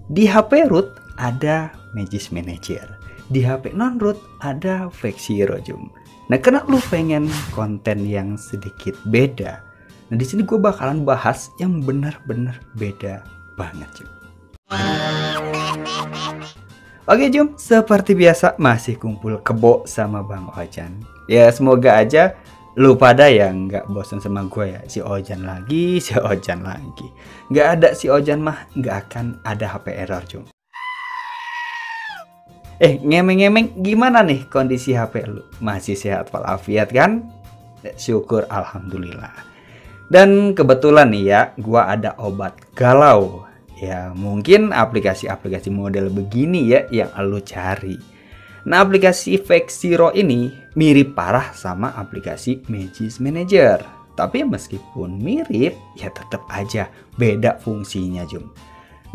Di HP root ada Magisk Manager, di HP non root ada Vexiro Jum. Nah, karena lu pengen konten yang sedikit beda, nah di sini gue bakalan bahas yang benar-benar beda banget Jum. Oke Jum, seperti biasa masih kumpul kebo sama Bang Ojan. Ya semoga aja lu pada yang nggak bosan sama gue ya. Si Ojan lagi, si Ojan lagi. Nggak ada si Ojan mah nggak akan ada HP error Jum. Ngemeng-ngemeng gimana nih kondisi HP lu? Masih sehat walafiat kan? Syukur alhamdulillah. Dan kebetulan nih ya, gua ada obat galau. Ya mungkin aplikasi-aplikasi model begini ya yang lu cari. Nah, aplikasi Vexiro ini mirip parah sama aplikasi Magisk Manager. Tapi meskipun mirip, ya tetap aja beda fungsinya Jum.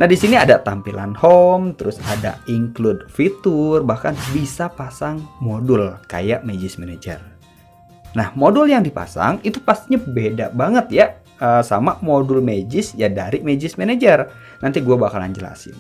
Nah, di sini ada tampilan home, terus ada include fitur, bahkan bisa pasang modul kayak Magisk Manager. Nah, modul yang dipasang itu pastinya beda banget ya sama modul Magisk ya dari Magisk Manager. Nanti gue bakalan jelasin.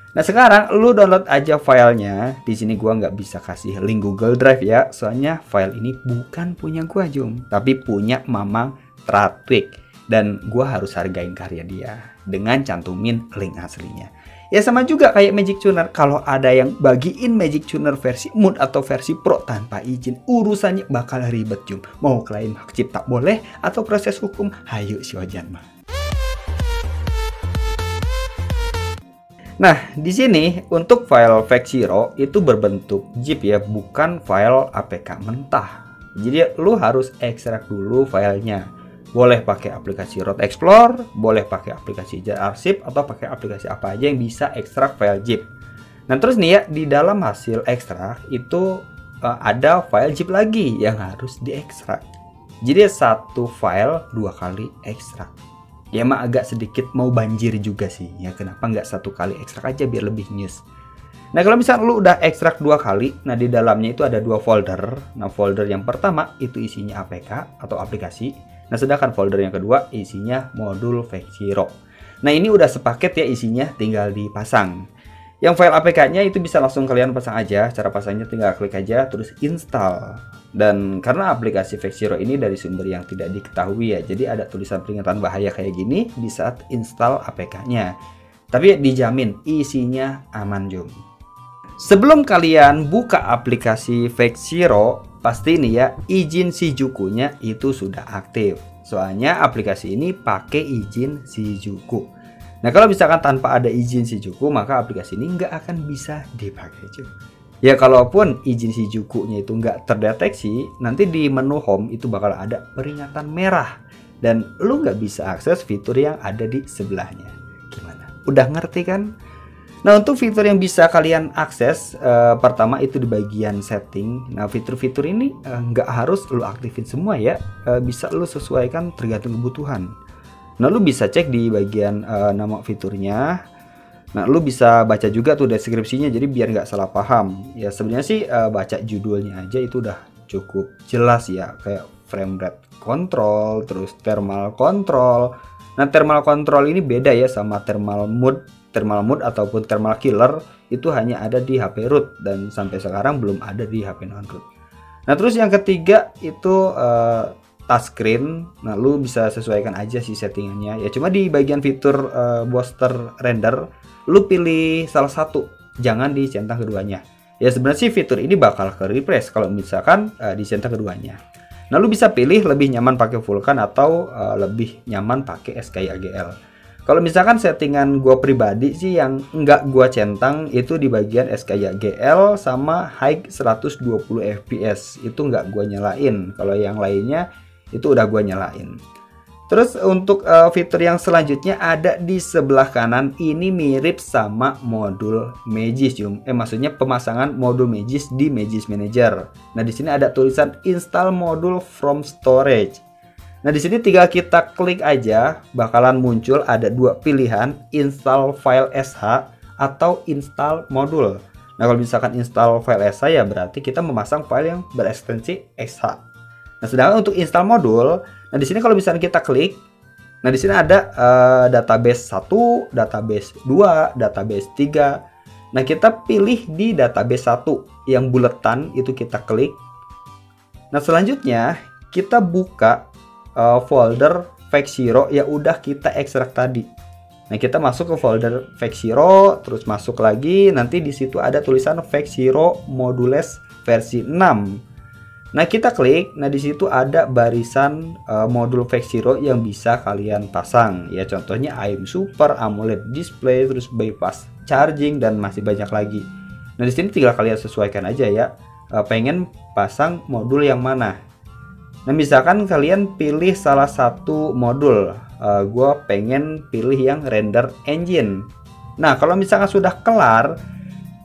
Nah, sekarang lu download aja filenya. Di sini gua nggak bisa kasih link Google Drive ya, soalnya file ini bukan punya gua Jum, tapi punya Mamang Tratwik. Dan gua harus hargain karya dia dengan cantumin link aslinya. Ya sama juga kayak Magic Tuner, kalau ada yang bagiin Magic Tuner versi Mood atau versi Pro tanpa izin, urusannya bakal ribet Jum. Mau klaim hak cipta boleh atau proses hukum, hayu si Ojan mah. Nah, di sini untuk file Vexiro itu berbentuk zip ya, bukan file APK mentah. Jadi lu harus ekstrak dulu filenya. Boleh pakai aplikasi Root Explorer, boleh pakai aplikasi Jar-Archive, atau pakai aplikasi apa aja yang bisa ekstrak file zip. Nah, terus nih ya, di dalam hasil ekstrak itu ada file zip lagi yang harus diekstrak. Jadi satu file 2 kali ekstrak. Ya emang agak sedikit mau banjir juga sih ya, kenapa nggak satu kali ekstrak aja biar lebih news. Nah, kalau misalnya lu udah ekstrak 2 kali, nah di dalamnya itu ada 2 folder. Nah, folder yang pertama itu isinya APK atau aplikasi. Nah, sedangkan folder yang kedua isinya modul Vexiro. Nah, ini udah sepaket ya isinya, tinggal dipasang. Yang file APK-nya itu bisa langsung kalian pasang aja. Cara pasangnya tinggal klik aja terus install. Dan karena aplikasi Vexiro ini dari sumber yang tidak diketahui ya, jadi ada tulisan peringatan bahaya kayak gini di saat install APK-nya. Tapi dijamin isinya aman Jum. Sebelum kalian buka aplikasi Vexiro, pasti nih ya izin Shijuku-nya itu sudah aktif. Soalnya aplikasi ini pakai izin Shijuku. Nah, kalau misalkan tanpa ada izin Shijuku, maka aplikasi ini nggak akan bisa dipakai Jum. Ya kalaupun izin Shijuku-nya itu nggak terdeteksi, nanti di menu home itu bakal ada peringatan merah. Dan lu nggak bisa akses fitur yang ada di sebelahnya. Gimana? Udah ngerti kan? Nah, untuk fitur yang bisa kalian akses, pertama itu di bagian setting. Nah, fitur-fitur ini nggak harus lu aktifin semua ya. Bisa lu sesuaikan tergantung kebutuhan. Nah, lu bisa cek di bagian nama fiturnya. Nah, lu bisa baca juga tuh deskripsinya, jadi biar nggak salah paham. Ya sebenarnya sih baca judulnya aja itu udah cukup jelas ya, kayak frame rate control, terus thermal control. Nah, thermal control ini beda ya sama thermal mood ataupun thermal killer, itu hanya ada di HP root dan sampai sekarang belum ada di HP non root. Nah, terus yang ketiga itu touchscreen. Nah, lu bisa sesuaikan aja sih settingannya. Ya cuma di bagian fitur booster render, lu pilih salah satu, jangan dicentang keduanya. Ya sebenarnya sih fitur ini bakal ke refresh kalau misalkan dicentang keduanya. Nah, lu bisa pilih lebih nyaman pakai Vulkan atau lebih nyaman pakai SKI-AGL. Kalau misalkan settingan gua pribadi sih yang nggak gua centang itu di bagian SKI-AGL sama high 120 fps itu nggak gua nyalain. Kalau yang lainnya itu udah gua nyalain. Terus untuk fitur yang selanjutnya ada di sebelah kanan, ini mirip sama modul Magisk Jum. Maksudnya pemasangan modul Magisk di Magisk Manager. Nah, di sini ada tulisan install module from storage. Nah, di sini tinggal kita klik aja, bakalan muncul ada 2 pilihan, install file SH atau install modul. Nah, kalau misalkan install file SH ya berarti kita memasang file yang berekstensi SH. Nah, sedangkan untuk install modul, nah di sini kalau misalnya kita klik, Nah, di sini ada database 1, database 2, database 3. Nah, kita pilih di database 1 yang buletan, itu kita klik. Nah, selanjutnya kita buka folder Factsiro yang udah kita ekstrak tadi. Nah, kita masuk ke folder Factsiro, terus masuk lagi, nanti di situ ada tulisan Factsiro Modules versi 6. Nah, kita klik. Nah, di situ ada barisan modul Factsiro yang bisa kalian pasang. Ya, contohnya AM Super, AMOLED Display, terus bypass charging, dan masih banyak lagi. Nah, di sini tinggal kalian sesuaikan aja ya. Pengen pasang modul yang mana. Nah, misalkan kalian pilih salah satu modul. Gue pengen pilih yang render engine. Nah, kalau misalkan sudah kelar,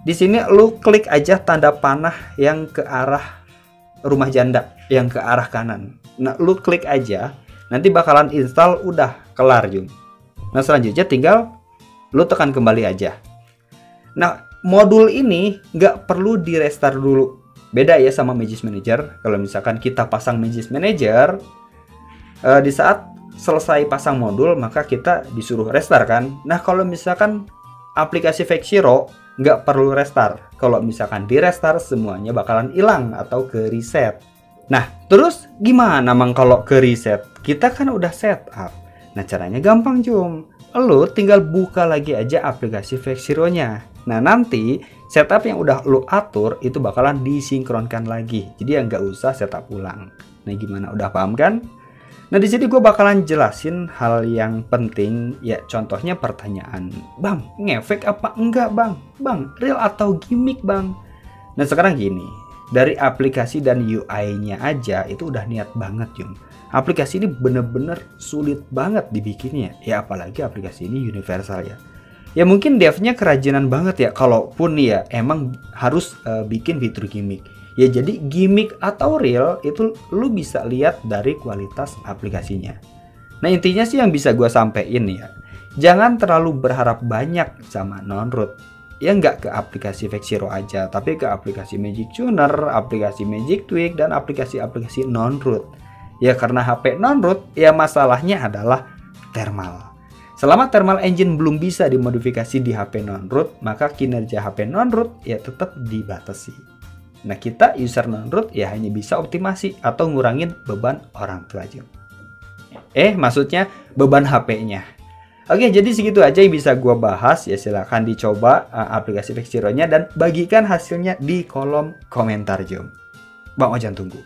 di sini lu klik aja tanda panah yang ke arah rumah janda, yang ke arah kanan. Nah, lu klik aja, nanti bakalan install, udah kelar Jung. Nah, selanjutnya tinggal lu tekan kembali aja. Nah, modul ini nggak perlu di restart dulu. Beda ya sama Magisk Manager. Kalau misalkan kita pasang Magisk Manager, di saat selesai pasang modul maka kita disuruh restart kan. Nah, kalau misalkan aplikasi Factsiro nggak perlu restart. Kalau misalkan di restart semuanya bakalan hilang atau ke reset. Nah, terus gimana mang kalau ke reset? Kita kan udah setup. Nah, caranya gampang Jum. Lo tinggal buka lagi aja aplikasi Factsiro-nya. Nah, nanti setup yang udah lo atur itu bakalan disinkronkan lagi. Jadi ya nggak usah setup ulang. Nah, gimana? Udah paham kan? Nah, di sini gue bakalan jelasin hal yang penting. Ya, contohnya pertanyaan, Bang, ngefek apa enggak Bang? Bang, real atau gimmick Bang? Nah, sekarang gini, dari aplikasi dan UI-nya aja itu udah niat banget Jum. Aplikasi ini bener-bener sulit banget dibikinnya. Ya, apalagi aplikasi ini universal ya. Ya mungkin devnya kerajinan banget ya, kalaupun ya emang harus bikin fitur gimmick. Ya jadi gimmick atau real itu lu bisa lihat dari kualitas aplikasinya. Nah, intinya sih yang bisa gue sampein ya, jangan terlalu berharap banyak sama non-root. Ya nggak ke aplikasi Factsiro aja, tapi ke aplikasi Magic Tuner, aplikasi Magic Tweak, dan aplikasi-aplikasi non-root. Ya karena HP non-root, ya masalahnya adalah thermal. Selama thermal engine belum bisa dimodifikasi di HP non-root, maka kinerja HP non-root ya tetap dibatasi. Nah, kita user non-root ya hanya bisa optimasi atau ngurangin beban orang tua aja. Maksudnya beban HP-nya. Oke, jadi segitu aja yang bisa gua bahas. Ya silahkan dicoba aplikasi Factsiro-nya dan bagikan hasilnya di kolom komentar Jom. Bang Ojan tunggu.